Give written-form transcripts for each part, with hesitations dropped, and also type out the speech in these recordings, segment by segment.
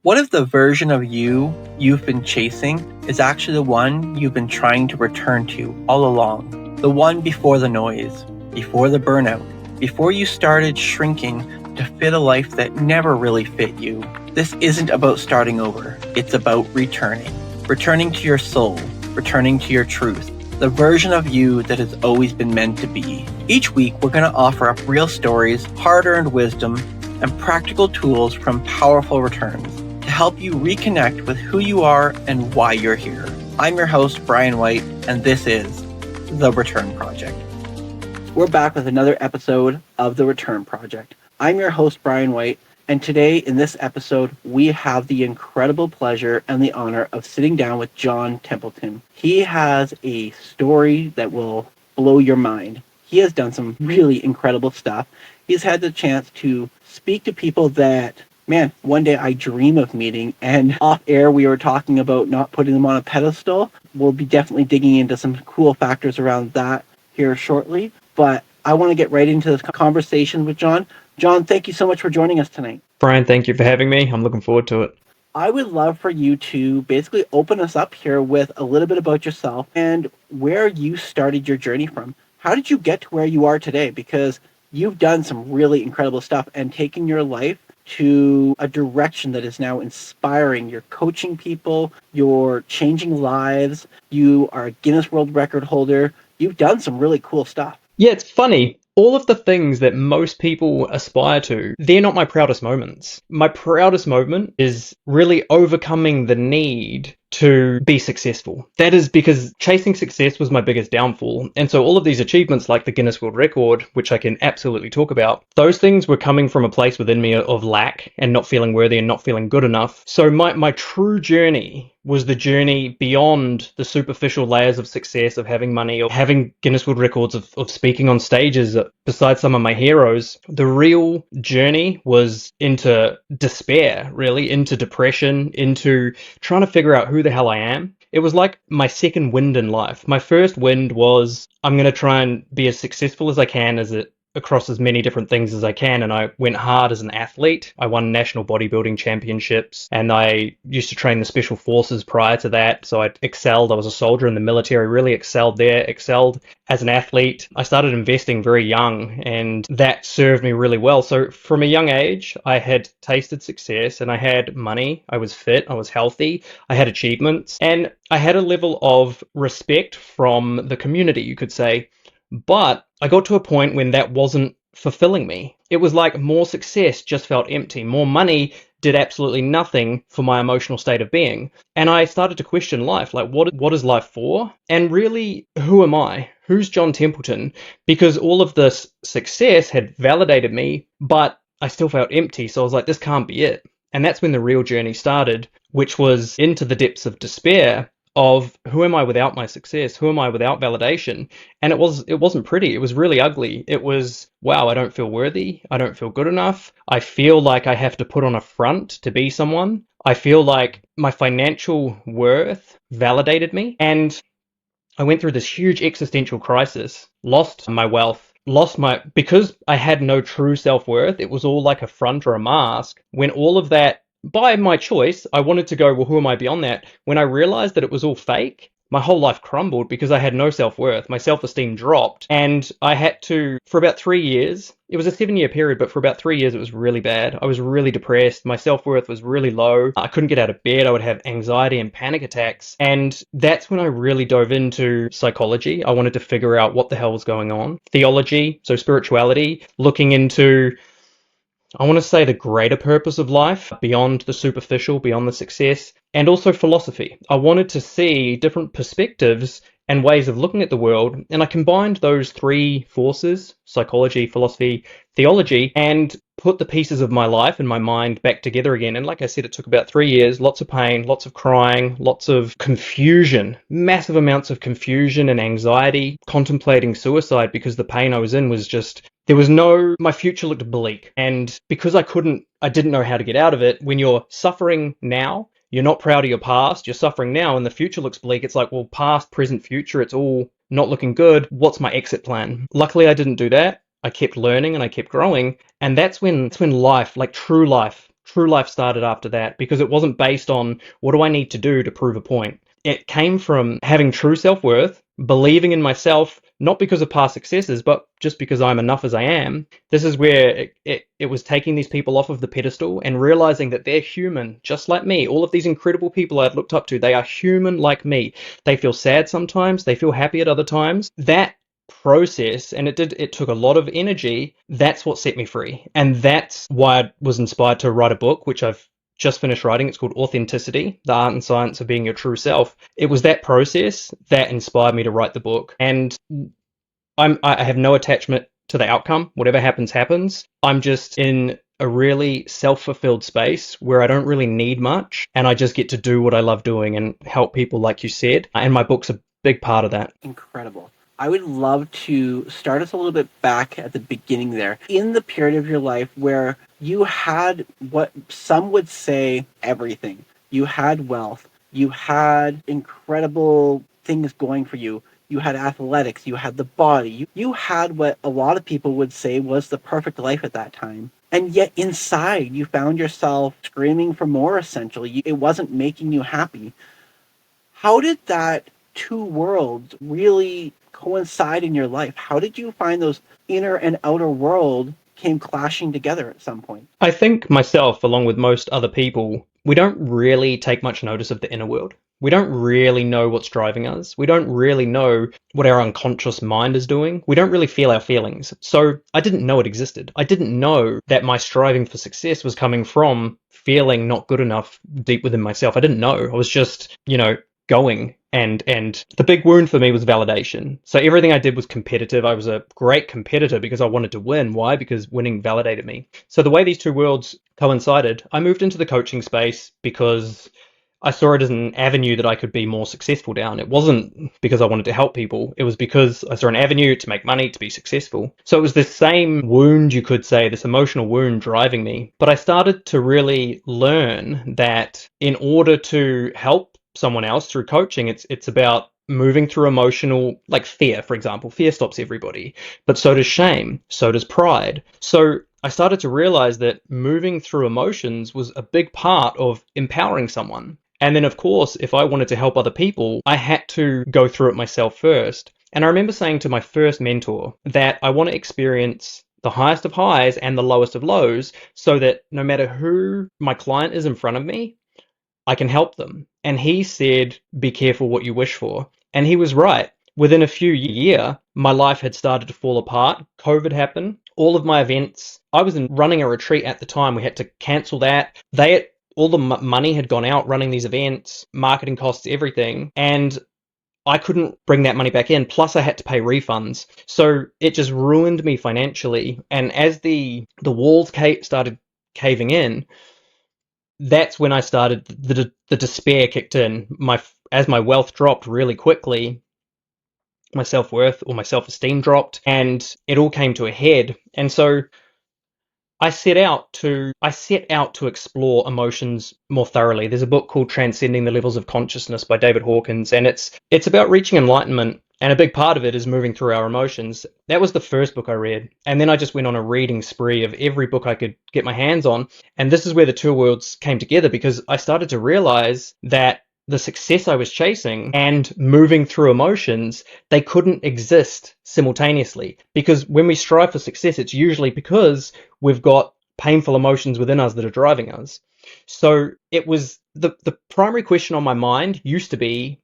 What if the version of you've been chasing is actually the one you've been trying to return to all along? The one before the noise, before the burnout, before you started shrinking to fit a life that never really fit you. This isn't about starting over, it's about returning. Returning to your soul, returning to your truth, the version of you that has always been meant to be. Each week, we're going to offer up real stories, hard-earned wisdom, and practical tools from powerful returns to help you reconnect with who you are and why you're here. I'm your host, Bryan White, and this is The Return Project. We're back with another episode of The Return Project. I'm your host, Bryan White, and today in this episode, we have the incredible pleasure and the honor of sitting down with John Templeton. He has a story that will blow your mind. He has done some really incredible stuff. He's had the chance to speak to people that, man, one day I dream of meeting, and off air we were talking about not putting them on a pedestal. We'll be definitely digging into some cool factors around that here shortly, but I want to get right into this conversation with John. John, thank you so much for joining us tonight. Brian, thank you for having me. I'm looking forward to it. I would love for you to basically open us up here with a little bit about yourself and where you started your journey from. How did you get to where you are today? Because you've done some really incredible stuff and taken your life to a direction that is now inspiring. You're coaching people, you're changing lives, you are a Guinness World Record holder. You've done some really cool stuff. Yeah, it's funny. All of the things that most people aspire to, they're not my proudest moments. My proudest moment is really overcoming the need to be successful. That is because chasing success was my biggest downfall. And so all of these achievements like the Guinness World Record, which I can absolutely talk about, those things were coming from a place within me of lack and not feeling worthy and not feeling good enough. So my true journey was the journey beyond the superficial layers of success, of having money, of having Guinness World Records, of speaking on stages beside some of my heroes. The real journey was into despair, really, into depression, into trying to figure out who the hell I am. It was like my second wind in life. My first wind was, I'm going to try and be as successful as I can across as many different things as I can, and I went hard as an athlete. I won national bodybuilding championships, and I used to train the special forces prior to that, so I excelled. I was a soldier in the military, really excelled there, excelled as an athlete. I started investing very young, and that served me really well. So from a young age, I had tasted success, and I had money, I was fit, I was healthy, I had achievements, and I had a level of respect from the community, you could say. But I got to a point when that wasn't fulfilling me. It was like more success just felt empty. More money did absolutely nothing for my emotional state of being. And I started to question life. Like, what is life for? And really, who am I? Who's John Templeton? Because all of this success had validated me, but I still felt empty. So I was like, this can't be it. And that's when the real journey started, which was into the depths of despair of who am I without my success? Who am I without validation? And it wasn't pretty. It was really ugly. It was, wow, I don't feel worthy. I don't feel good enough. I feel like I have to put on a front to be someone. I feel like my financial worth validated me. And I went through this huge existential crisis, lost my wealth, because I had no true self-worth. It was all like a front or a mask. When all of that, by my choice, I wanted to go, well, who am I beyond that? When I realized that it was all fake, my whole life crumbled because I had no self-worth. My self-esteem dropped, and I had to, for about 3 years, it was a 7-year period, but for about 3 years, it was really bad. I was really depressed. My self-worth was really low. I couldn't get out of bed. I would have anxiety and panic attacks. And that's when I really dove into psychology. I wanted to figure out what the hell was going on. Theology, so spirituality, looking into, I want to say, the greater purpose of life, beyond the superficial, beyond the success, and also philosophy. I wanted to see different perspectives and ways of looking at the world, and I combined those three forces, psychology, philosophy, theology, and put the pieces of my life and my mind back together again. And like I said, it took about 3 years, lots of pain, lots of crying, lots of confusion, massive amounts of confusion and anxiety, contemplating suicide because the pain I was in was just, my future looked bleak. And because I didn't know how to get out of it. When you're suffering now, you're not proud of your past, you're suffering now, and the future looks bleak. It's like, well, past, present, future, it's all not looking good. What's my exit plan? Luckily, I didn't do that. I kept learning and I kept growing. And that's when life, like true life, true life started after that, because it wasn't based on what do I need to do to prove a point. It came from having true self-worth, believing in myself, not because of past successes, but just because I'm enough as I am. This is where it was taking these people off of the pedestal and realizing that they're human, just like me. All of these incredible people I'd looked up to, they are human like me. They feel sad sometimes, they feel happy at other times. That process, and it took a lot of energy. That's what set me free, and that's why I was inspired to write a book, which I've just finished writing. It's called Authenticity, the Art and Science of Being Your True Self. It was that process that inspired me to write the book, and I have no attachment to the outcome. Whatever happens happens. I'm just in a really self-fulfilled space where I don't really need much, and I just get to do what I love doing and help people, like you said, and my book's a big part of that. Incredible. I would love to start us a little bit back at the beginning there. In the period of your life where you had what some would say everything. You had wealth. You had incredible things going for you. You had athletics. You had the body. You had what a lot of people would say was the perfect life at that time. And yet inside, you found yourself screaming for more, essentially. It wasn't making you happy. How did that two worlds really coincide in your life? How did you find those inner and outer world came clashing together at some point? I think myself, along with most other people, we don't really take much notice of the inner world. We don't really know what's driving us. We don't really know what our unconscious mind is doing. We don't really feel our feelings. So I didn't know it existed. I didn't know that my striving for success was coming from feeling not good enough deep within myself. I didn't know. I was just, going, and the big wound for me was validation. So everything I did was competitive. I was a great competitor because I wanted to win. Why? Because winning validated me. So the way these two worlds coincided, I moved into the coaching space because I saw it as an avenue that I could be more successful down. It wasn't because I wanted to help people. It was because I saw an avenue to make money, to be successful. So it was this same wound, you could say, this emotional wound driving me. But I started to really learn that in order to help someone else through coaching, it's about moving through emotional, like fear, for example. Fear stops everybody, but so does shame, so does pride. So I started to realize that moving through emotions was a big part of empowering someone. And then, of course, if I wanted to help other people, I had to go through it myself first. And I remember saying to my first mentor that I want to experience the highest of highs and the lowest of lows, so that no matter who my client is in front of me, I can help them. And he said, be careful what you wish for. And he was right. Within a few years, my life had started to fall apart. COVID happened. All of my events, I was running a retreat at the time. We had to cancel that. All the money had gone out running these events, marketing costs, everything. And I couldn't bring that money back in. Plus, I had to pay refunds. So it just ruined me financially. And as the walls started caving in, that's when I started, the despair kicked in. As my wealth dropped really quickly, my self-worth or my self-esteem dropped, and it all came to a head. And so I set out to explore emotions more thoroughly. There's a book called Transcending the Levels of Consciousness by David Hawkins, and it's about reaching enlightenment. And a big part of it is moving through our emotions. That was the first book I read. And then I just went on a reading spree of every book I could get my hands on. And this is where the two worlds came together, because I started to realize that the success I was chasing and moving through emotions, they couldn't exist simultaneously. Because when we strive for success, it's usually because we've got painful emotions within us that are driving us. So it was the primary question on my mind used to be,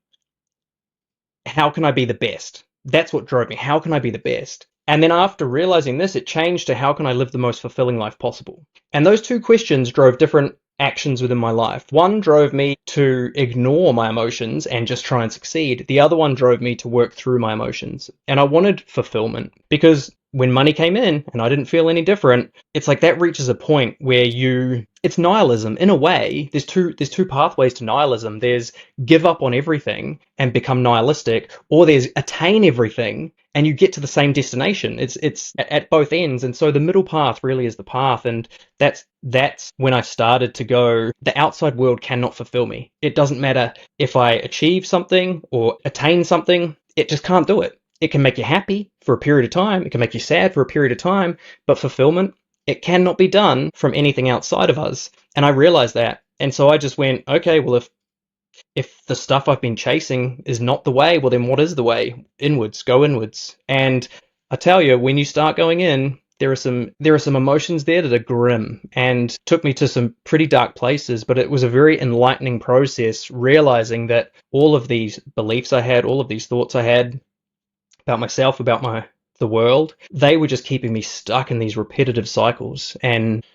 how can I be the best? That's what drove me. How can I be the best? And then after realizing this, it changed to how can I live the most fulfilling life possible? And those two questions drove different actions within my life. One drove me to ignore my emotions and just try and succeed. The other one drove me to work through my emotions. And I wanted fulfillment, because when money came in and I didn't feel any different, it's like that reaches a point where it's nihilism in a way. There's two pathways to nihilism. There's give up on everything and become nihilistic, or there's attain everything and you get to the same destination. It's at both ends. And so the middle path really is the path. And that's when I started to go, the outside world cannot fulfill me. It doesn't matter if I achieve something or attain something, it just can't do it. It can make you happy for a period of time. It can make you sad for a period of time, but fulfillment, It cannot be done from anything outside of us. And I realized that. And so I just went, okay, well, if the stuff I've been chasing is not the way, well, then what is the way? Inwards, go inwards. And I tell you, when you start going in, there are some emotions there that are grim and took me to some pretty dark places, but it was a very enlightening process, realizing that all of these beliefs I had, all of these thoughts I had about myself, about the world, they were just keeping me stuck in these repetitive cycles. And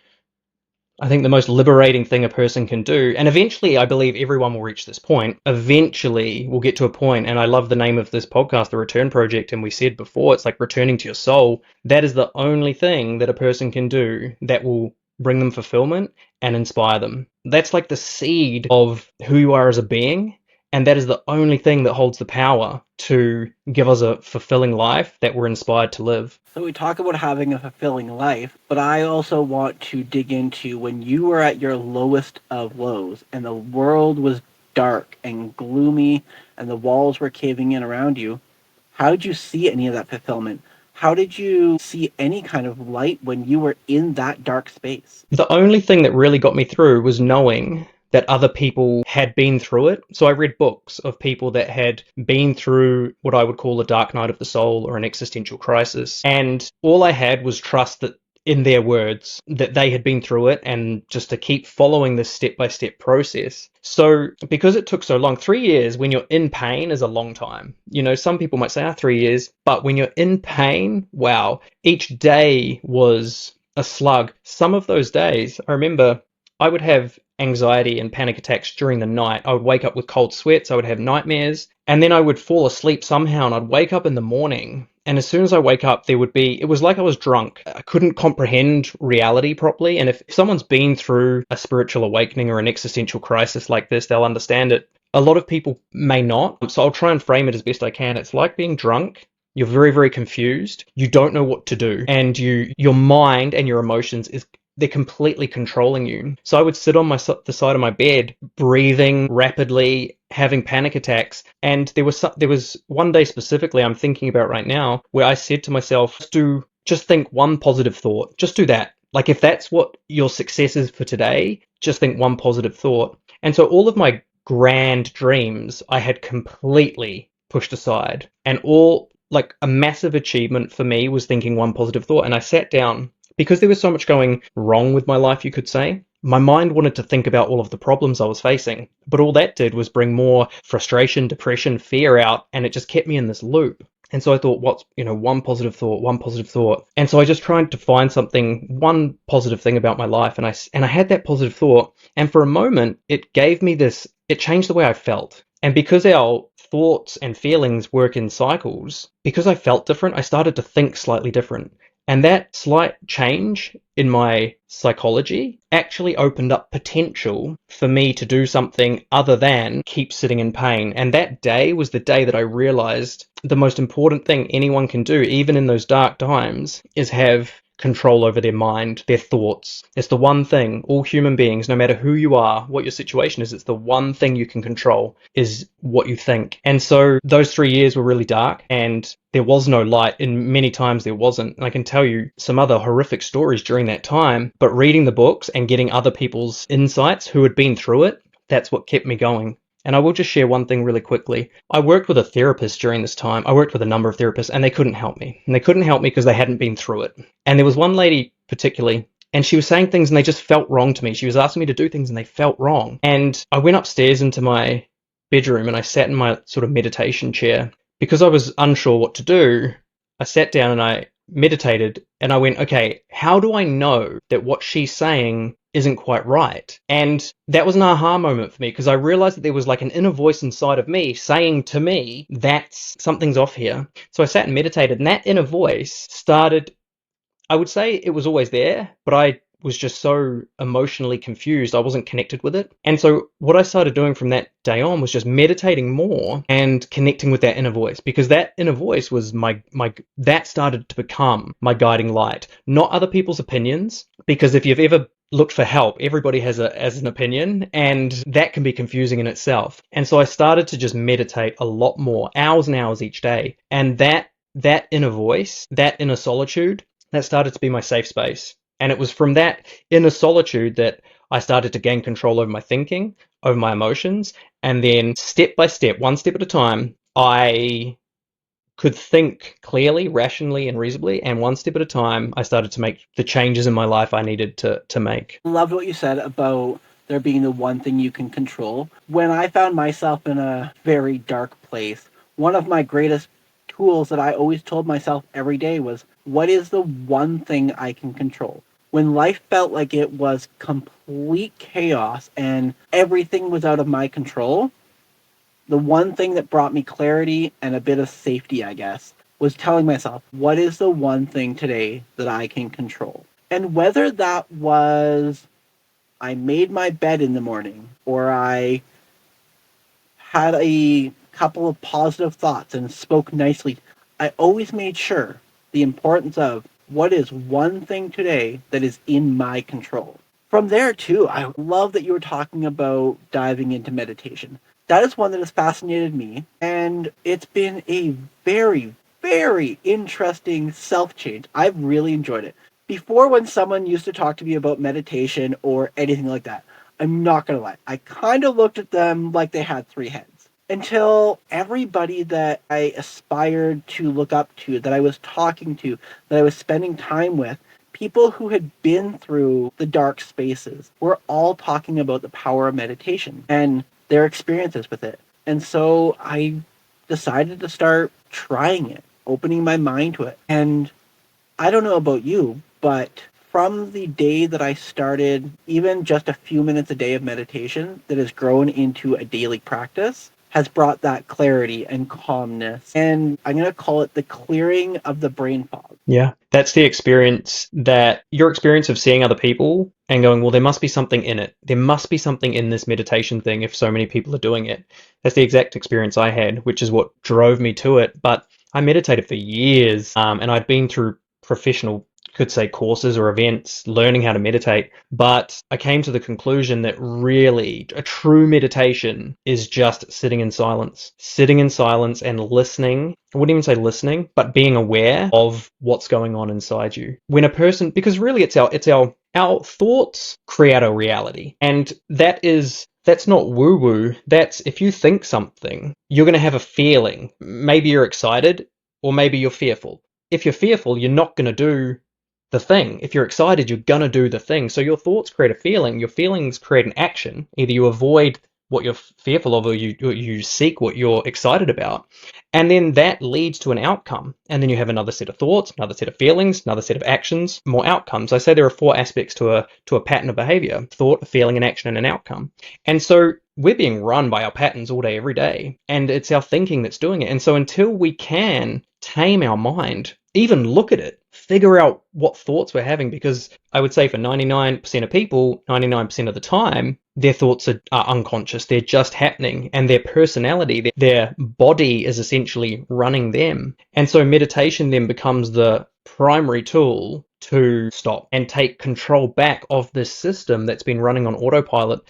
I think the most liberating thing a person can do, and eventually I believe everyone will reach this point, eventually we'll get to a point, and I love the name of this podcast, The Return Project, and we said before, it's like returning to your soul. That is the only thing that a person can do that will bring them fulfillment and inspire them. That's like the seed of who you are as a being, and that is the only thing that holds the power to give us a fulfilling life that we're inspired to live. So we talk about having a fulfilling life, but I also want to dig into when you were at your lowest of lows and the world was dark and gloomy and the walls were caving in around you. How did you see any of that fulfillment? How did you see any kind of light when you were in that dark space? The only thing that really got me through was knowing that other people had been through it. So I read books of people that had been through what I would call a dark night of the soul or an existential crisis. And all I had was trust that in their words that they had been through it and just to keep following this step-by-step process. So because it took so long, 3 years when you're in pain is a long time. You know, some people might say, 3 years, but when you're in pain, wow, each day was a slug. Some of those days, I remember I would have anxiety and panic attacks during the night. I would wake up with cold sweats, I would have nightmares, and then I would fall asleep somehow and I'd wake up in the morning. And as soon as I wake up, it was like I was drunk. I couldn't comprehend reality properly. And if someone's been through a spiritual awakening or an existential crisis like this, they'll understand it. A lot of people may not. So I'll try and frame it as best I can. It's like being drunk. You're very, very confused. You don't know what to do. And your mind and your emotions they're completely controlling you. So I would sit on the side of my bed, breathing rapidly, having panic attacks. And there was one day specifically I'm thinking about right now where I said to myself, just think one positive thought. Just do that. Like if that's what your success is for today, just think one positive thought. And so all of my grand dreams I had completely pushed aside. And like a massive achievement for me was thinking one positive thought. And I sat down because there was so much going wrong with my life, you could say. My mind wanted to think about all of the problems I was facing, but all that did was bring more frustration, depression, fear out, and it just kept me in this loop. And so I thought, one positive thought, one positive thought. And so I just tried to find one positive thing about my life, and I had that positive thought, and for a moment, it changed the way I felt. And because our thoughts and feelings work in cycles, because I felt different, I started to think slightly different. And that slight change in my psychology actually opened up potential for me to do something other than keep sitting in pain. And that day was the day that I realized the most important thing anyone can do, even in those dark times, is have control over their mind, their thoughts. It's the one thing all human beings, no matter who you are, what your situation is, it's the one thing you can control is what you think. And so those 3 years were really dark and there was no light, and many times there wasn't. And I can tell you some other horrific stories during that time, but reading the books and getting other people's insights who had been through it, that's what kept me going. And I will just share one thing really quickly. I worked with a therapist during this time. I worked with a number of therapists and they couldn't help me. And they couldn't help me because they hadn't been through it. And there was one lady particularly, and she was saying things and they just felt wrong to me. She was asking me to do things and they felt wrong. And I went upstairs into my bedroom and I sat in my sort of meditation chair. Because I was unsure what to do, I sat down and I meditated and I went, okay, how do I know that what she's saying isn't quite right? And that was an aha moment for me because I realized that there was like an inner voice inside of me saying to me that something's off here. So I sat and meditated and that inner voice started, I would say it was always there, but I was just so emotionally confused. I wasn't connected with it. And so what I started doing from that day on was just meditating more and connecting with that inner voice, because that inner voice was that started to become my guiding light, not other people's opinions. Because if you've ever looked for help, everybody has an opinion, and that can be confusing in itself. And so I started to just meditate a lot more, hours and hours each day. And that inner voice, that inner solitude, that started to be my safe space. And it was from that inner solitude that I started to gain control over my thinking, over my emotions, and then step by step, one step at a time, I could think clearly, rationally, and reasonably, and one step at a time, I started to make the changes in my life I needed to make. Loved what you said about there being the one thing you can control. When I found myself in a very dark place, one of my greatest tools that I always told myself every day was, what is the one thing I can control? When life felt like it was complete chaos and everything was out of my control, the one thing that brought me clarity and a bit of safety, I guess, was telling myself, what is the one thing today that I can control? And whether that was I made my bed in the morning or I had a couple of positive thoughts and spoke nicely, I always made sure the importance of what is one thing today that is in my control. From there, too, I love that you were talking about diving into meditation. That is one that has fascinated me, and it's been a very, very interesting self change. I've really enjoyed it. Before, when someone used to talk to me about meditation or anything like that, I'm not going to lie, I kind of looked at them like they had three heads. Until everybody that I aspired to look up to, that I was talking to, that I was spending time with, people who had been through the dark spaces were all talking about the power of meditation and their experiences with it. And so I decided to start trying it, opening my mind to it. And I don't know about you, but from the day that I started, even just a few minutes a day of meditation that has grown into a daily practice, has brought that clarity and calmness. And I'm going to call it the clearing of the brain fog. Yeah, that's the experience that your experience of seeing other people and going, well, there must be something in it. There must be something in this meditation thing if so many people are doing it. That's the exact experience I had, which is what drove me to it. But I meditated for years, and I'd been through professional, could say, courses or events learning how to meditate. But I came to the conclusion that really a true meditation is just sitting in silence and listening. I wouldn't even say listening, but being aware of what's going on inside you. When a person, because really our thoughts create our reality. And that's not woo woo. That's if you think something, you're going to have a feeling. Maybe you're excited or maybe you're fearful. If you're fearful, you're not going to do the thing. If you're excited, you're going to do the thing. So your thoughts create a feeling. Your feelings create an action. Either you avoid what you're fearful of or you seek what you're excited about. And then that leads to an outcome. And then you have another set of thoughts, another set of feelings, another set of actions, more outcomes. I say there are four aspects to a pattern of behavior: thought, a feeling, an action, and an outcome. And so we're being run by our patterns all day, every day. And it's our thinking that's doing it. And so until we can tame our mind, even look at it, figure out what thoughts we're having, because I would say for 99% of people, 99% of the time, their thoughts are unconscious. They're just happening, and their personality, their body is essentially running them. And so meditation then becomes the primary tool to stop and take control back of this system that's been running on autopilot,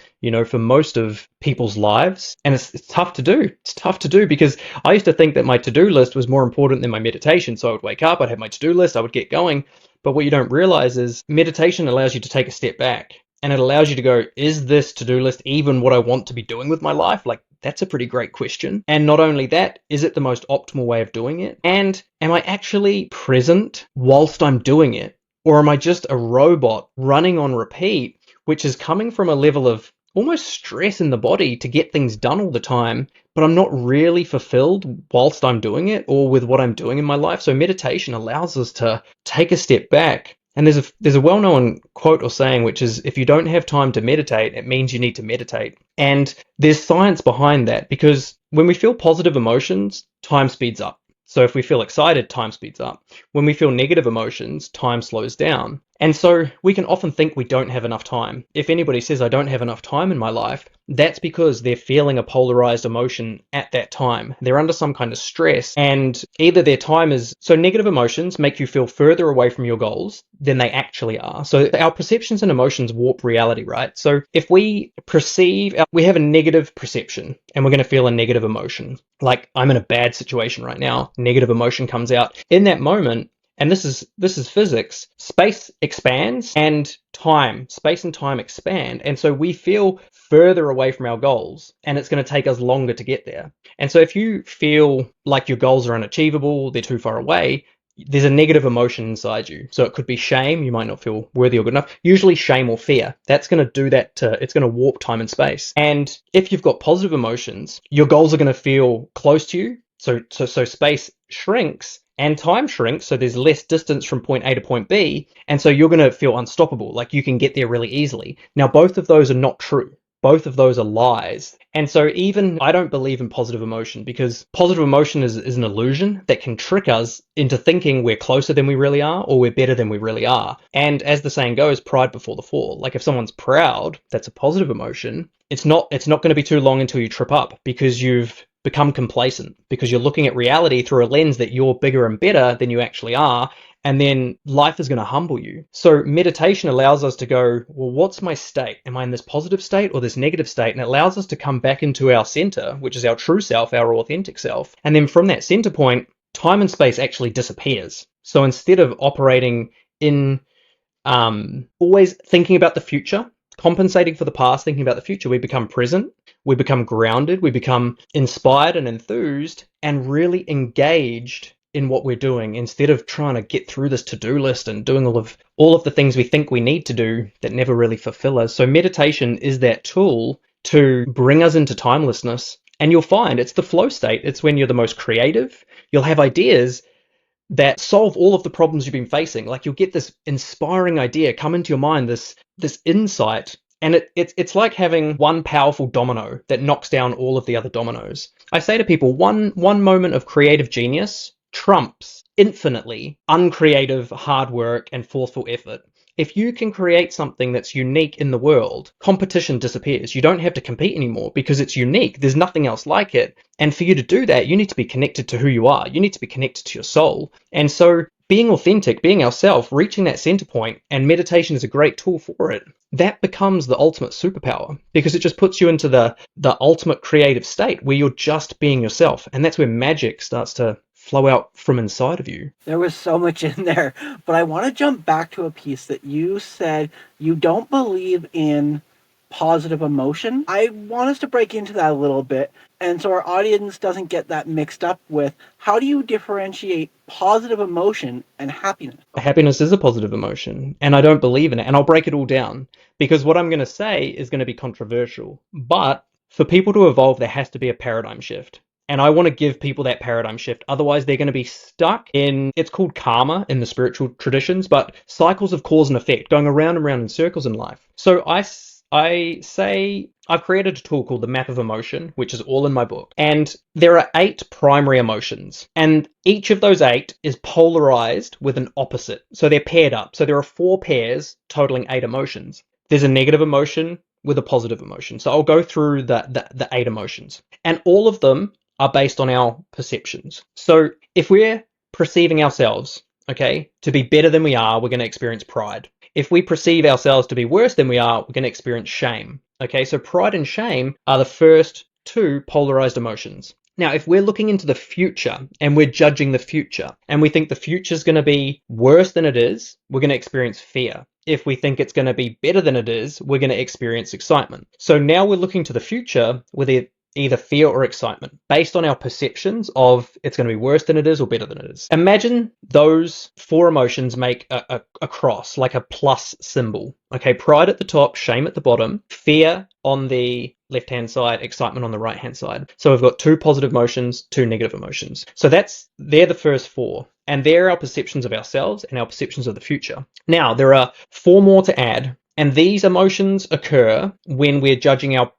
for most of people's lives. And it's tough to do. It's tough to do because I used to think that my to-do list was more important than my meditation. So I would wake up, I'd have my to-do list, I would get going. But what you don't realize is meditation allows you to take a step back, and it allows you to go, is this to-do list even what I want to be doing with my life? Like, that's a pretty great question. And not only that, is it the most optimal way of doing it? And am I actually present whilst I'm doing it? Or am I just a robot running on repeat, which is coming from a level of almost stress in the body to get things done all the time, but I'm not really fulfilled whilst I'm doing it or with what I'm doing in my life? So meditation allows us to take a step back. And there's a well-known quote or saying, which is, if you don't have time to meditate, it means you need to meditate. And there's science behind that, because when we feel positive emotions, time speeds up. So if we feel excited, time speeds up. When we feel negative emotions, time slows down. And so we can often think we don't have enough time. If anybody says, I don't have enough time in my life, that's because they're feeling a polarized emotion at that time. They're under some kind of stress, and either their time is... So negative emotions make you feel further away from your goals than they actually are. So our perceptions and emotions warp reality, right? So if we we have a negative perception and we're going to feel a negative emotion, like I'm in a bad situation right now, negative emotion comes out in that moment. and this is physics, space expands and space and time expand. And so we feel further away from our goals, and it's going to take us longer to get there. And so if you feel like your goals are unachievable, they're too far away, there's a negative emotion inside you. So it could be shame. You might not feel worthy or good enough. Usually shame or fear. That's going to do that. It's going to warp time and space. And if you've got positive emotions, your goals are going to feel close to you. So space shrinks and time shrinks. So there's less distance from point A to point B. And so you're going to feel unstoppable. Like you can get there really easily. Now, both of those are not true. Both of those are lies. And so even I don't believe in positive emotion, because positive emotion is an illusion that can trick us into thinking we're closer than we really are, or we're better than we really are. And as the saying goes, pride before the fall. Like if someone's proud, that's a positive emotion. It's not going to be too long until you trip up, because you've become complacent, because you're looking at reality through a lens that you're bigger and better than you actually are. And then life is going to humble you. So meditation allows us to go, well, what's my state? Am I in this positive state or this negative state? And it allows us to come back into our center, which is our true self, our authentic self. And then from that center point, time and space actually disappears. So instead of operating in always thinking about the future, compensating for the past, thinking about the future, we become present, we become grounded, we become inspired and enthused and really engaged in what we're doing, instead of trying to get through this to-do list and doing all of the things we think we need to do that never really fulfill us. So meditation is that tool to bring us into timelessness. And you'll find it's the flow state. It's when you're the most creative. You'll have ideas that solve all of the problems you've been facing. Like you'll get this inspiring idea come into your mind, this insight. And it's like having one powerful domino that knocks down all of the other dominoes. I say to people, one moment of creative genius trumps infinitely uncreative hard work and forceful effort. If you can create something that's unique in the world, competition disappears. You don't have to compete anymore because it's unique. There's nothing else like it. And for you to do that, you need to be connected to who you are. You need to be connected to your soul. And so being authentic, being ourselves, reaching that center point, and meditation is a great tool for it, that becomes the ultimate superpower, because it just puts you into the ultimate creative state where you're just being yourself. And that's where magic starts to flow out from inside of you. There was so much in there, but I want to jump back to a piece that you said you don't believe in positive emotion. I want us to break into that a little bit, and so our audience doesn't get that mixed up with, how do you differentiate positive emotion and happiness? Happiness is a positive emotion, and I don't believe in it. And I'll break it all down, because what I'm going to say is going to be controversial. But for people to evolve, there has to be a paradigm shift. And I want to give people that paradigm shift. Otherwise, they're going to be stuck in, it's called karma in the spiritual traditions, but cycles of cause and effect, going around and around in circles in life. So I say I've created a tool called the map of emotion, which is all in my book. And there are 8 primary emotions. And each of those 8 is polarized with an opposite. So they're paired up. So there are 4 pairs totaling 8 emotions. There's a negative emotion with a positive emotion. So I'll go through the 8 emotions. And all of them are based on our perceptions. So if we're perceiving ourselves, okay, to be better than we are, we're going to experience pride. If we perceive ourselves to be worse than we are, we're going to experience shame. Okay, so pride and shame are the first 2 polarized emotions. Now, if we're looking into the future and we're judging the future and we think the future is going to be worse than it is, we're going to experience fear. If we think it's going to be better than it is, we're going to experience excitement. So now we're looking to the future with either fear or excitement based on our perceptions of it's going to be worse than it is or better than it is. Imagine those 4 emotions make a cross, like a plus symbol. Okay, pride at the top, shame at the bottom, fear on the left-hand side, excitement on the right-hand side. So we've got 2 positive emotions, 2 negative emotions. So they're the first 4. And they're our perceptions of ourselves and our perceptions of the future. Now, there are 4 more to add. And these emotions occur when we're judging our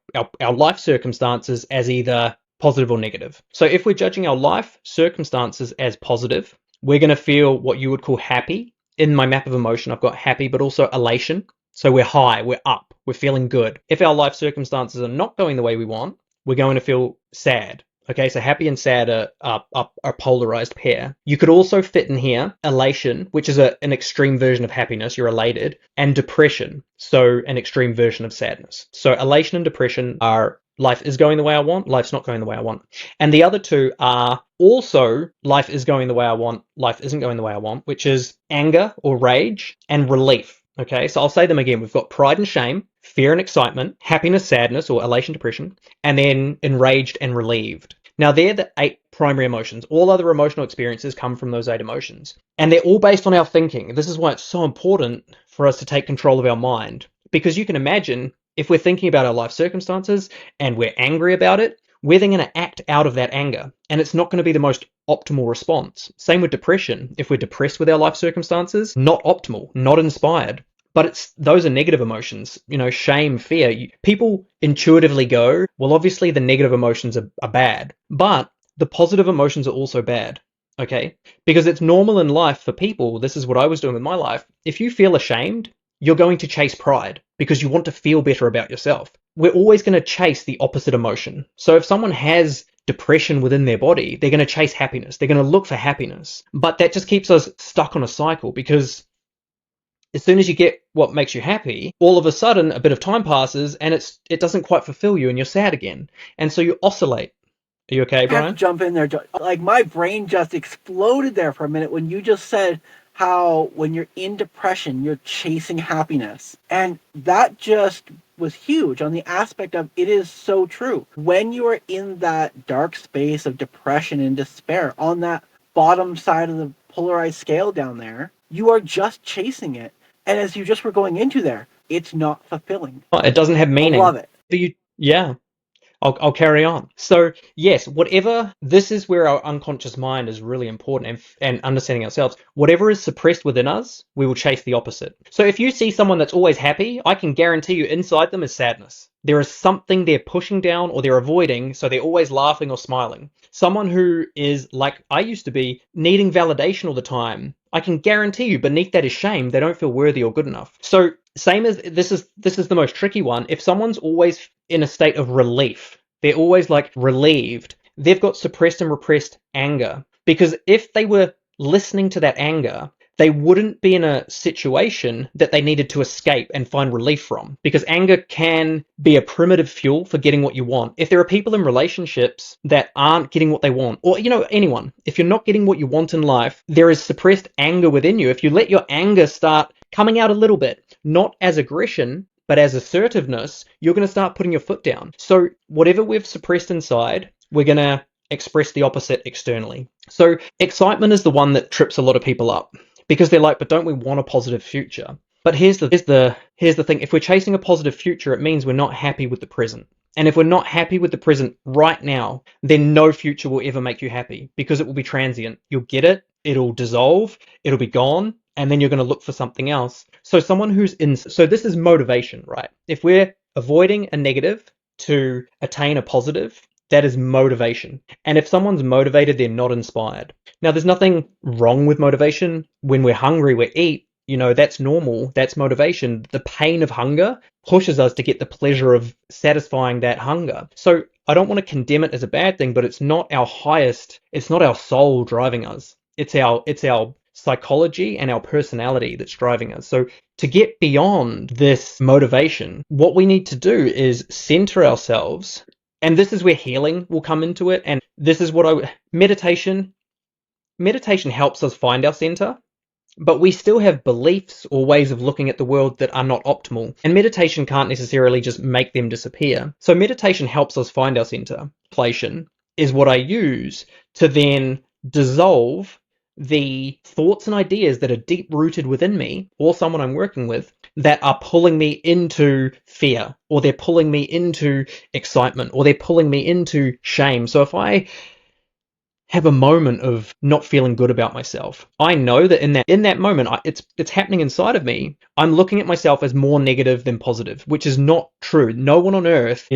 life circumstances as either positive or negative. So if we're judging our life circumstances as positive, we're going to feel what you would call happy. In my map of emotion, I've got happy, but also elation. So we're high, we're up, we're feeling good. If our life circumstances are not going the way we want, we're going to feel sad. Okay, so happy and sad are a polarized pair. You could also fit in here elation, which is an extreme version of happiness, you're elated, and depression, so an extreme version of sadness. So elation and depression are life is going the way I want, life's not going the way I want. And the other two are also life is going the way I want, life isn't going the way I want, which is anger or rage and relief. Okay, so I'll say them again. We've got pride and shame, fear and excitement, happiness, sadness, or elation, depression, and then enraged and relieved. Now, they're the 8 primary emotions. All other emotional experiences come from those 8 emotions. And they're all based on our thinking. This is why it's so important for us to take control of our mind. Because you can imagine if we're thinking about our life circumstances and we're angry about it, we're then going to act out of that anger. And it's not going to be the most optimal response. Same with depression. If we're depressed with our life circumstances, not optimal, not inspired. But those are negative emotions, shame, fear. People intuitively go, well, obviously the negative emotions are bad, but the positive emotions are also bad. Okay? Because it's normal in life for people. This is what I was doing with my life. If you feel ashamed, you're going to chase pride because you want to feel better about yourself. We're always going to chase the opposite emotion. So if someone has depression within their body, they're going to chase happiness. They're going to look for happiness. But that just keeps us stuck on a cycle because as soon as you get what makes you happy, all of a sudden a bit of time passes and it doesn't quite fulfill you and you're sad again. And so you oscillate. Are you okay, I have to Bryan? jump in there. Like my brain just exploded there for a minute when you just said how when you're in depression, you're chasing happiness. And that just was huge on the aspect of it is so true. When you are in that dark space of depression and despair, on that bottom side of the polarized scale down there, you are just chasing it. And as you just were going into there, it's not fulfilling. It doesn't have I meaning. love it. Yeah. I'll carry on. So yes, this is where our unconscious mind is really important and understanding ourselves. Whatever is suppressed within us, we will chase the opposite. So if you see someone that's always happy, I can guarantee you inside them is sadness. There is something they're pushing down or they're avoiding, so they're always laughing or smiling. Someone who is like I used to be, needing validation all the time, I can guarantee you beneath that is shame. They don't feel worthy or good enough. So same as this is the most tricky one. If someone's always in a state of relief, they're always like relieved, they've got suppressed and repressed anger. Because if they were listening to that anger, they wouldn't be in a situation that they needed to escape and find relief from. Because anger can be a primitive fuel for getting what you want. If there are people in relationships that aren't getting what they want, or anyone, if you're not getting what you want in life, there is suppressed anger within you. If you let your anger start coming out a little bit, not as aggression, but as assertiveness, you're going to start putting your foot down. So whatever we've suppressed inside, we're going to express the opposite externally. So excitement is the one that trips a lot of people up because they're like, but don't we want a positive future? But here's the thing. If we're chasing a positive future, it means we're not happy with the present. And if we're not happy with the present right now, then no future will ever make you happy because it will be transient. You'll get it, it'll dissolve, it'll be gone, and then you're going to look for something else. So so this is motivation, right? If we're avoiding a negative to attain a positive, that is motivation. And if someone's motivated, they're not inspired. Now, there's nothing wrong with motivation. When we're hungry, we eat. That's normal. That's motivation. The pain of hunger pushes us to get the pleasure of satisfying that hunger. So I don't want to condemn it as a bad thing, but it's not our soul driving us. It's our psychology and our personality that's driving us. So to get beyond this motivation, what we need to do is center ourselves. And this is where healing will come into it. And this is meditation helps us find our center. But we still have beliefs or ways of looking at the world that are not optimal. And meditation can't necessarily just make them disappear. So meditation helps us find our center. Contemplation is what I use to then dissolve the thoughts and ideas that are deep rooted within me or someone I'm working with that are pulling me into fear, or they're pulling me into excitement, or they're pulling me into shame. So if I have a moment of not feeling good about myself, I know that in that moment, it's happening inside of me. I'm looking at myself as more negative than positive, which is not true. No one on earth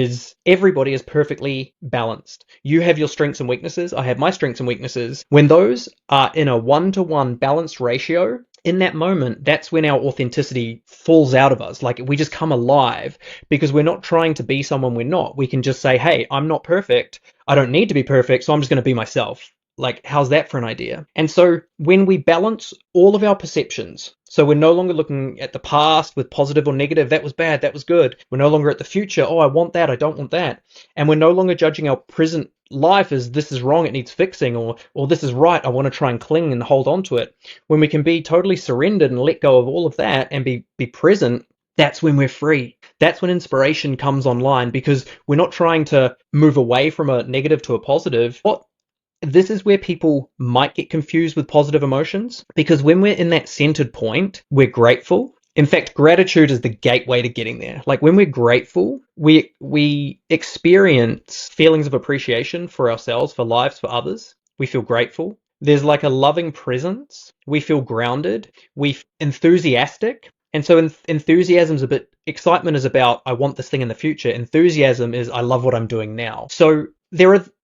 everybody is perfectly balanced. You have your strengths and weaknesses. I have my strengths and weaknesses. When those are in a 1-to-1 balanced ratio, in that moment, that's when our authenticity falls out of us. Like we just come alive because we're not trying to be someone we're not. We can just say, hey, I'm not perfect. I don't need to be perfect, so I'm just going to be myself. Like, how's that for an idea? And so when we balance all of our perceptions, so we're no longer looking at the past with positive or negative, that was bad, that was good. We're no longer at the future, oh, I want that, I don't want that. And we're no longer judging our present life as this is wrong, it needs fixing, or this is right, I want to try and cling and hold on to it. When we can be totally surrendered and let go of all of that and be present, that's when we're free. That's when inspiration comes online, because we're not trying to move away from a negative to a positive. This is where people might get confused with positive emotions, because when we're in that centered point, we're grateful. In fact, gratitude is the gateway to getting there. Like, when we're grateful, we experience feelings of appreciation for ourselves, for lives, for others. We feel grateful. There's like a loving presence. We feel grounded. We enthusiastic. And so enthusiasm's a bit, excitement is about, I want this thing in the future. Enthusiasm is, I love what I'm doing now. So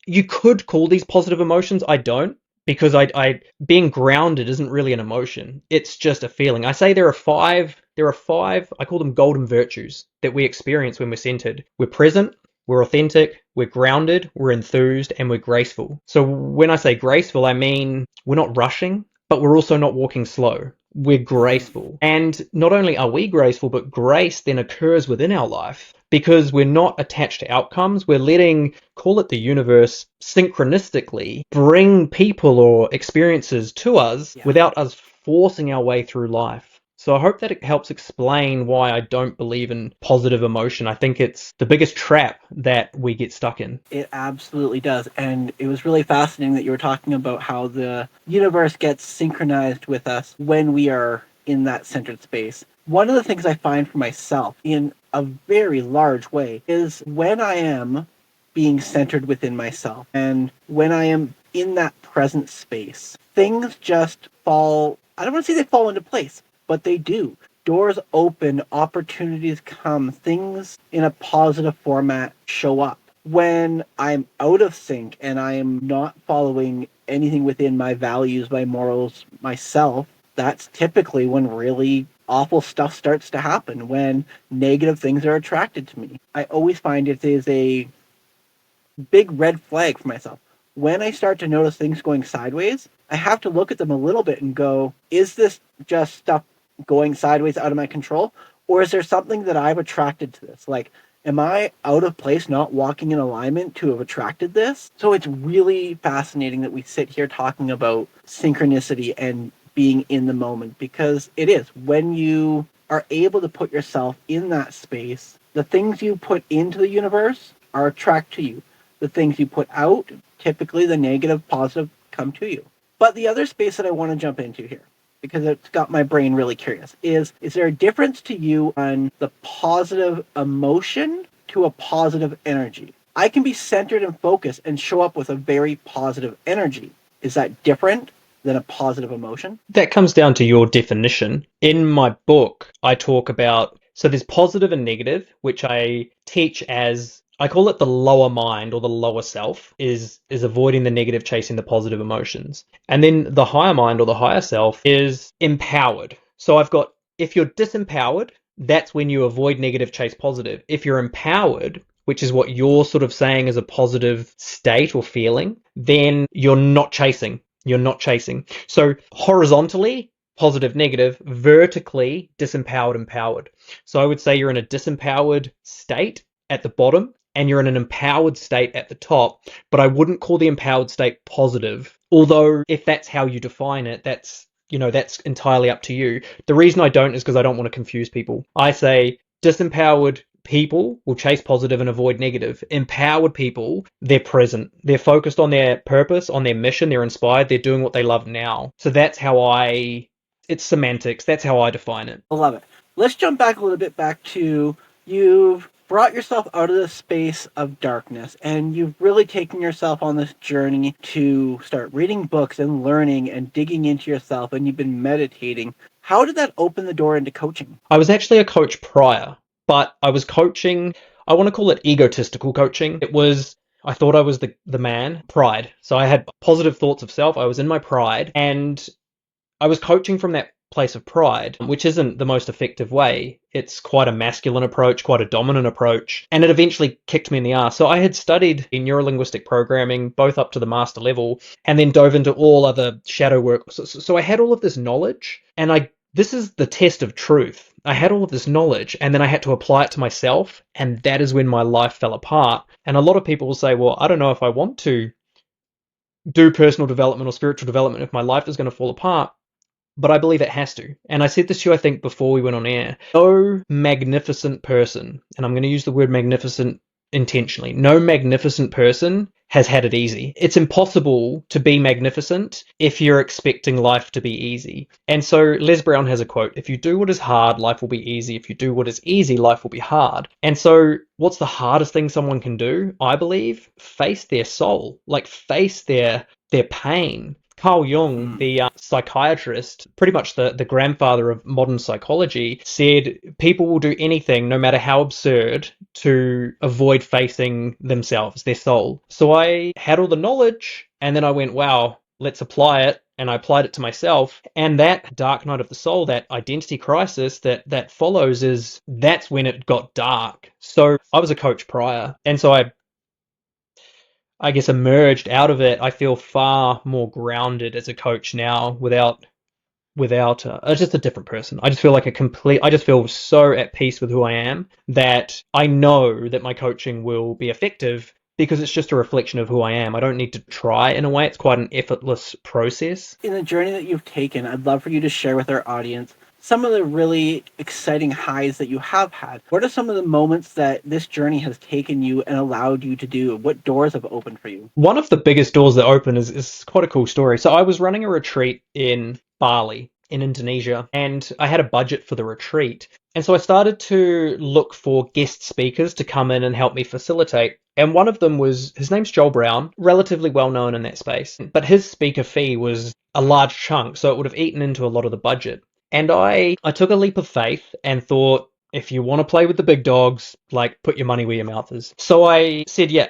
you could call these positive emotions. I don't, because I being grounded isn't really an emotion. It's just a feeling. I say there are five, I call them golden virtues that we experience when we're centered. We're present, we're authentic, we're grounded, we're enthused, and we're graceful. So when I say graceful, I mean we're not rushing, but we're also not walking slow. We're graceful. And not only are we graceful, but grace then occurs within our life, because we're not attached to outcomes. We're letting, call it the universe, synchronistically bring people or experiences to us without us forcing our way through life. So I hope that it helps explain why I don't believe in positive emotion. I think it's the biggest trap that we get stuck in. It absolutely does. And it was really fascinating that you were talking about how the universe gets synchronized with us when we are in that centered space. One of the things I find for myself in a very large way is when I am being centered within myself and when I am in that present space, things just fall, I don't want to say they fall into place, but they do. Doors open, opportunities come, things in a positive format show up. When I'm out of sync and I am not following anything within my values, my morals, myself, that's typically when really awful stuff starts to happen, when negative things are attracted to me. I always find it is a big red flag for myself. When I start to notice things going sideways, I have to look at them a little bit and go, is this just stuff going sideways out of my control? Or is there something that I've attracted to this? Like, am I out of place, not walking in alignment to have attracted this? So it's really fascinating that we sit here talking about synchronicity and being in the moment, because it is. When you are able to put yourself in that space, the things you put into the universe are attracted to you. The things you put out, typically the negative, positive, come to you. But the other space that I want to jump into here, because it's got my brain really curious, is there a difference to you on the positive emotion to a positive energy? I can be centered and focused and show up with a very positive energy. Is that different than a positive emotion? That comes down to your definition. In my book, I talk about, so there's positive and negative, which I teach as, I call it the lower mind, or the lower self, is avoiding the negative, chasing the positive emotions. And then the higher mind, or the higher self, is empowered. So I've got, if you're disempowered, that's when you avoid negative, chase positive. If you're empowered, which is what you're sort of saying is a positive state or feeling, then you're not chasing. You're not chasing. So horizontally, positive, negative; vertically, disempowered, empowered. So I would say you're in a disempowered state at the bottom, and you're in an empowered state at the top, but I wouldn't call the empowered state positive. Although if that's how you define it, that's entirely up to you. The reason I don't is because I don't want to confuse people. I say disempowered people will chase positive and avoid negative. Empowered people, they're present. They're focused on their purpose, on their mission, they're inspired, they're doing what they love now. So that's how it's semantics. That's how I define it. I love it. Let's jump back a little bit back to, you've brought yourself out of the space of darkness and you've really taken yourself on this journey to start reading books and learning and digging into yourself, and you've been meditating. How did that open the door into coaching? I was actually a coach prior, but I was coaching, I want to call it egotistical coaching. It was, I thought I was the man, pride. So I had positive thoughts of self. I was in my pride, and I was coaching from that place of pride, which isn't the most effective way. It's quite a masculine approach, quite a dominant approach, and it eventually kicked me in the ass. So I had studied in neurolinguistic programming, both up to the master level, and then dove into all other shadow work. So I had all of this knowledge, and this is the test of truth. I had all of this knowledge, and then I had to apply it to myself, and that is when my life fell apart. And a lot of people will say, well, I don't know if I want to do personal development or spiritual development if my life is going to fall apart, but I believe it has to. And I said this to you, I think, before we went on air. No magnificent person, and I'm going to use the word magnificent intentionally, no magnificent person has had it easy. It's impossible to be magnificent if you're expecting life to be easy. And so Les Brown has a quote, if you do what is hard, life will be easy. If you do what is easy, life will be hard. And so what's the hardest thing someone can do? I believe face their soul, like face their pain. Carl Jung, the psychiatrist, pretty much the grandfather of modern psychology, said people will do anything, no matter how absurd, to avoid facing themselves, their soul. So I had all the knowledge, and then I went, wow, let's apply it. And I applied it to myself. And that dark night of the soul, that identity crisis that follows, that's when it got dark. So I was a coach prior. And so I guess emerged out of it. I feel far more grounded as a coach now without just a different person. I just feel like I just feel so at peace with who I am that I know that my coaching will be effective because it's just a reflection of who I am. I don't need to try in a way. It's quite an effortless process. In the journey that you've taken, I'd love for you to share with our audience some of the really exciting highs that you have had. What are some of the moments that this journey has taken you and allowed you to do? What doors have opened for you? One of the biggest doors that open is quite a cool story. So I was running a retreat in Bali, in Indonesia, and I had a budget for the retreat. And so I started to look for guest speakers to come in and help me facilitate. And one of them his name's Joel Brown, relatively well known in that space, but his speaker fee was a large chunk, so it would have eaten into a lot of the budget. And I took a leap of faith and thought, if you want to play with the big dogs, like, put your money where your mouth is. So I said, yeah,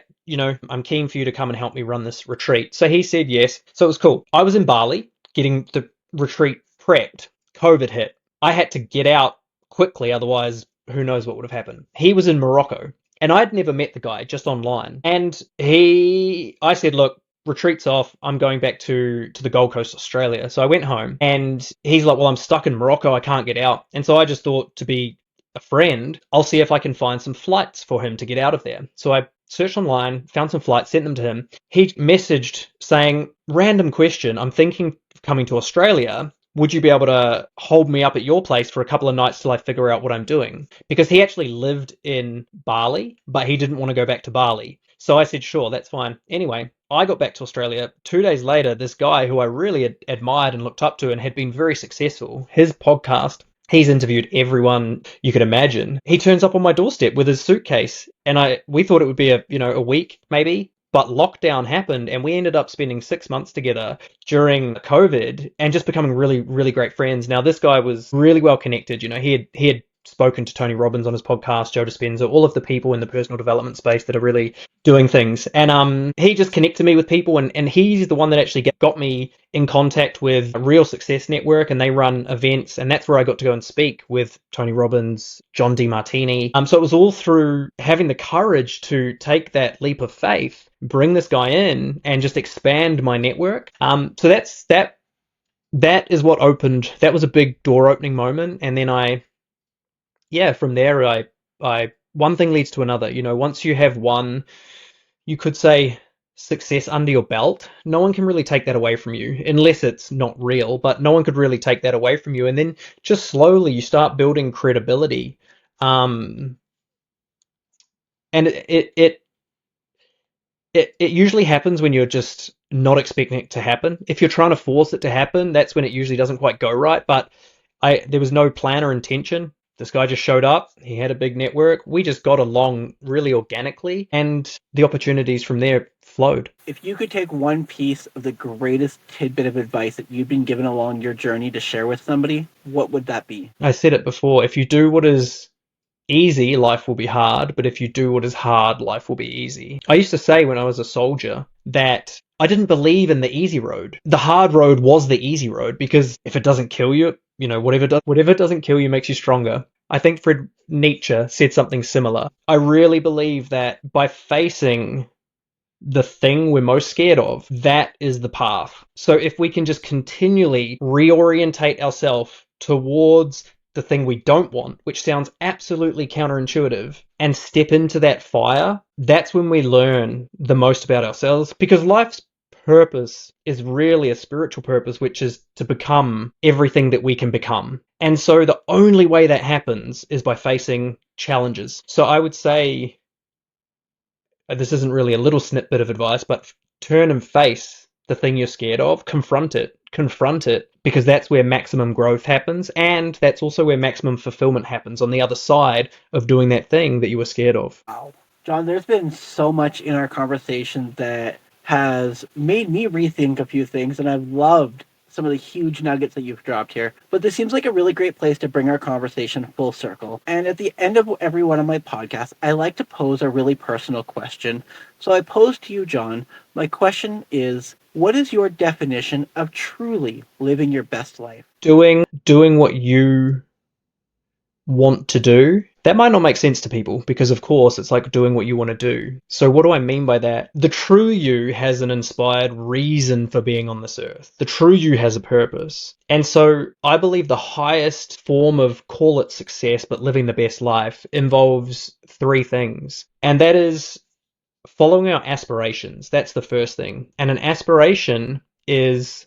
I'm keen for you to come and help me run this retreat. So he said yes. So it was cool. I was in Bali getting the retreat prepped. COVID hit. I had to get out quickly, otherwise who knows what would have happened. He was in Morocco, and I'd never met the guy, just online. And I said, look, retreat's off. I'm going back to the Gold Coast, Australia. So I went home, and he's like, well, I'm stuck in Morocco. I can't get out. And so I just thought, to be a friend, I'll see if I can find some flights for him to get out of there. So I searched online, found some flights, sent them to him. He messaged saying, random question, I'm thinking of coming to Australia. Would you be able to hold me up at your place for a couple of nights till I figure out what I'm doing? Because he actually lived in Bali, but he didn't want to go back to Bali. So I said, sure, that's fine. Anyway, I got back to Australia. 2 days later, this guy who I really admired and looked up to and had been very successful, his podcast, he's interviewed everyone you could imagine. He turns up on my doorstep with his suitcase, and we thought it would be a week maybe, but lockdown happened, and we ended up spending 6 months together during COVID and just becoming really, really great friends. Now, this guy was really well connected. He had spoken to Tony Robbins on his podcast, Joe Dispenza, all of the people in the personal development space that are really doing things. And he just connected me with people, and he's the one that actually got me in contact with Real Success Network, and they run events, and that's where I got to go and speak with Tony Robbins, John DeMartini. So it was all through having the courage to take that leap of faith, bring this guy in, and just expand my network. So that is what opened. That was a big door opening moment, and then from there, I one thing leads to another. Once you have one, you could say, success under your belt, no one can really take that away from you, unless it's not real, but no one could really take that away from you. And then just slowly you start building credibility. And it usually happens when you're just not expecting it to happen. If you're trying to force it to happen, that's when it usually doesn't quite go right. But there was no plan or intention. This guy just showed up. He had a big network. We just got along really organically, and the opportunities from there flowed. If you could take one piece of the greatest tidbit of advice that you've been given along your journey to share with somebody, what would that be? I said it before. If you do what is easy, life will be hard. But if you do what is hard, life will be easy. I used to say when I was a soldier that I didn't believe in the easy road. The hard road was the easy road, because if it doesn't kill you, whatever doesn't kill you makes you stronger. I think Fred Nietzsche said something similar. I really believe that by facing the thing we're most scared of, that is the path. So if we can just continually reorientate ourselves towards the thing we don't want, which sounds absolutely counterintuitive, and step into that fire, that's when we learn the most about ourselves, because life's purpose is really a spiritual purpose, which is to become everything that we can become. And so the only way that happens is by facing challenges. So I would say, this isn't really a little snippet of advice, but turn and face the thing you're scared of, confront it, because that's where maximum growth happens, and that's also where maximum fulfillment happens on the other side of doing that thing that you were scared of. Wow. John, there's been so much in our conversation that has made me rethink a few things, and I've loved some of the huge nuggets that you've dropped here. But this seems like a really great place to bring our conversation full circle. And at the end of every one of my podcasts, I like to pose a really personal question. So I pose to you, John, my question is, what is your definition of truly living your best life? Doing what you want to do. That might not make sense to people because, of course, it's like doing what you want to do. So what do I mean by that? The true you has an inspired reason for being on this earth. The true you has a purpose. And so I believe the highest form of, call it success, but living the best life involves three things. And that is following our aspirations. That's the first thing. And an aspiration is,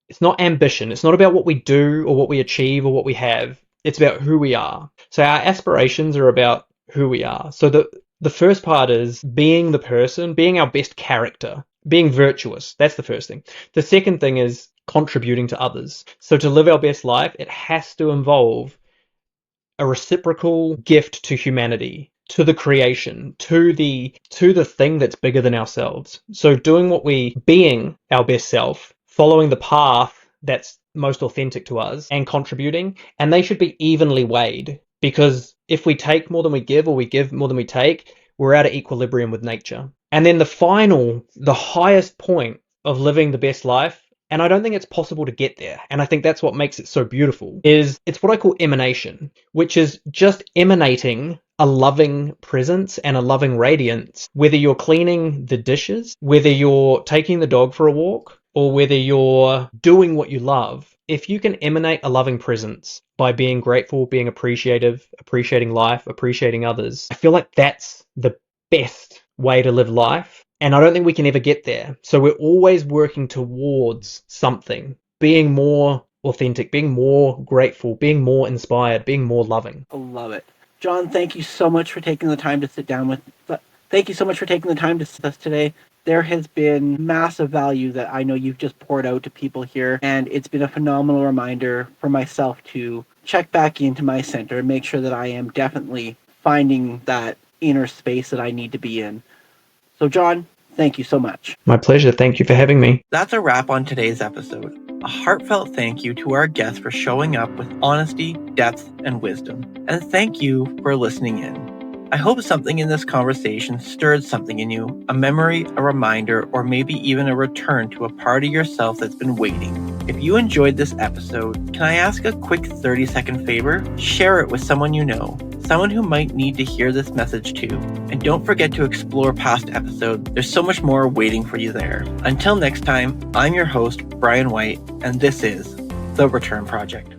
it's not ambition. It's not about what we do or what we achieve or what we have. It's about who we are. So our aspirations are about who we are. So the first part is being the person, being our best character, being virtuous. That's the first thing. The second thing is contributing to others. So to live our best life, it has to involve a reciprocal gift to humanity, to the creation, to the thing that's bigger than ourselves. So being our best self, following the path that's most authentic to us, and contributing, and they should be evenly weighed, because if we take more than we give, or we give more than we take, we're out of equilibrium with nature. And then the highest point of living the best life, and I don't think it's possible to get there, and I think that's what makes it so beautiful, is it's what I call emanation, which is just emanating a loving presence and a loving radiance, whether you're cleaning the dishes, whether you're taking the dog for a walk, or whether you're doing what you love. If you can emanate a loving presence by being grateful, being appreciative, appreciating life, appreciating others, I feel like that's the best way to live life. And I don't think we can ever get there. So we're always working towards something, being more authentic, being more grateful, being more inspired, being more loving. I love it. John, thank you so much for taking the time to sit down with Thank you so much for taking the time to sit with us today. There has been massive value that I know you've just poured out to people here, and it's been a phenomenal reminder for myself to check back into my center and make sure that I am definitely finding that inner space that I need to be in. So, John, thank you so much. My pleasure. Thank you for having me. That's a wrap on today's episode. A heartfelt thank you to our guests for showing up with honesty, depth, and wisdom. And thank you for listening in. I hope something in this conversation stirred something in you, a memory, a reminder, or maybe even a return to a part of yourself that's been waiting. If you enjoyed this episode, can I ask a quick 30-second favor? Share it with someone you know, someone who might need to hear this message too. And don't forget to explore past episodes. There's so much more waiting for you there. Until next time, I'm your host, Bryan White, and this is The Return Project.